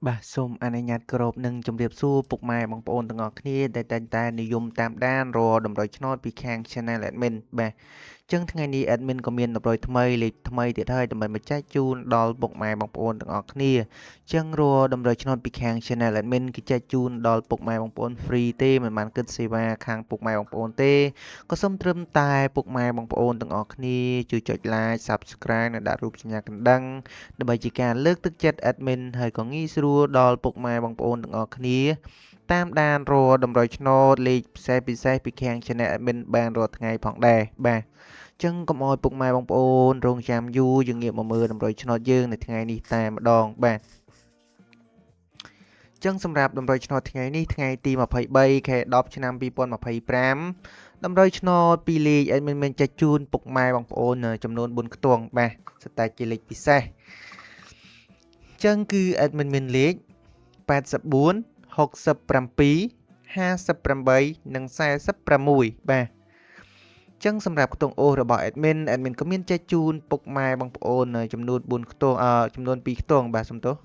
បាទសូមអនុញ្ញាតគោរពនិងជម្រាបសួរពុកម៉ែបងប្អូនទាំងអស់គ្នាដែលតែងតែនិយមតាមដានរាល់តម្រុយឆ្នោតពីខាង Channel Admin បាទចឹងថ្ងៃនេះ Admin ក៏មានតម្រុយថ្មីលេខថ្មីទៀតហើយដើម្បីមកចែកជូនដល់ពុកម៉ែបងប្អូនទាំងអស់គ្នាចឹងរាល់តម្រុយឆ្នោតពីខាង Channel Admin គឺចែកជូនដល់ពុកម៉ែបងប្អូន free ទេមិនបានគិតសេវាខាងពុកម៉ែបងប្អូនទេក៏សូមត្រឹមតែពុកម៉ែបងប្អូនទាំងអស់គ្នាជួយចុច like Subscribe និងដាក់រូបសញ្ញាកណ្ដឹងដើម្បីជាការលើកទឹកចិត្ត Admin ហើយក៏ងាយស្រួលដល់ពុកម៉ែបងប្អូនទាំងអស់គ្នាតាមដានរាល់តម្រុយឆ្នោតលេខពិសេសពីខាង Channel Admin បានរាល់ថ្ងៃផងដែរបាទចឹងកុំឲ្យពុកម៉ែបងប្អូនរងចាំយូរយើងងាកមកមើលតម្រុយឆ្នោតយើងនៅថ្ងៃនេះតែម្ដងបាទចឹងសម្រាប់តម្រុយឆ្នោតថ្ងៃនេះថ្ងៃទី23ខែ10ឆ្នាំ2025តម្រុយឆ្នោតពីលេខ Admin មានចែកជូនពុកម៉ែបងប្អូនចំនួន4ខ្ទង់បាទស្ទើរជាលេខពិសេសចឹងគឺ Admin មានលេខ84 67 58និង46បាទចឹងសម្រាប់ខ្ទង់អូសរបស់ Admin ក៏មានចែកជូនពុកម៉ែបងប្អូនចំនួន4ខ្ទង់ចំនួន2ខ្ទង់បាទសំទោស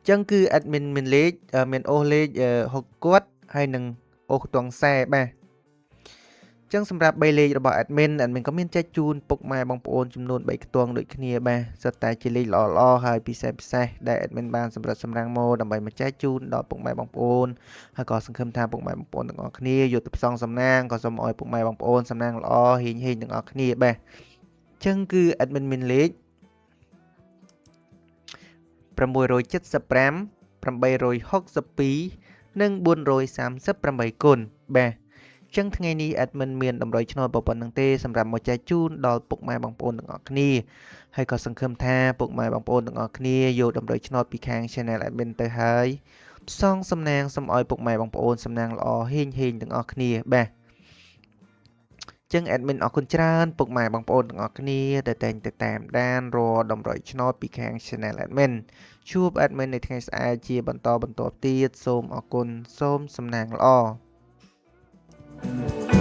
ចឹងគឺ Admin មានលេខមានអូសលេខ6គាត់ហើយនឹងអូសខ្ទង់40បាទចឹងសម្រាប់3លេខរបស់ Admin ក៏មានចែកជូនពុកម៉ែបងប្អូនចំនួន3ខ្ទង់ដូចគ្នាបាទសុទ្ធតែជាលេខល្អៗហើយពិសេសដែល Admin បានសម្រាប់សម្រាំងមកដើម្បីមកចែកជូនដល់ពុកម៉ែបងប្អូនហើយក៏សង្ឃឹមថាពុកម៉ែបងប្អូនទាំងអស់គ្នាយកទៅផ្សងសំណាងក៏សូមឲ្យពុកម៉ែបងប្អូនសំណាងល្អហេងទាំងអស់គ្នាបាទចឹងគឺ Admin មានលេខ675 862និង438គុណបាទចឹងថ្ងៃនេះ Admin មានតម្រុយឆ្នោតប៉ុណ្្នឹងទេសម្រាប់មកចែកជូនដល់ពុកម៉ែបងប្អូនទាំងអស់គ្នាហើយក៏សង្ឃឹមថាពុកម៉ែបងប្អូនទាំងអស់គ្នាយកតម្រុយឆ្នោតពីខាង Channel Admin ទៅហើយផ្សងសំណាងសូមឲ្យពុកម៉ែបងប្អូនសំណាងល្អហេងទាំងអស់គ្នាបាទចឹង Admin អរគុណច្រើនពុកម៉ែបងប្អូនទាំងអស់គ្នាដែលតែងតែតាមដានរាល់តម្រុយឆ្នោតពីខាង Channel Admin ជួប Admin នៅថ្ងៃស្អែកជាបន្តទៀតសូមអរគុណសូមសំណាងល្អ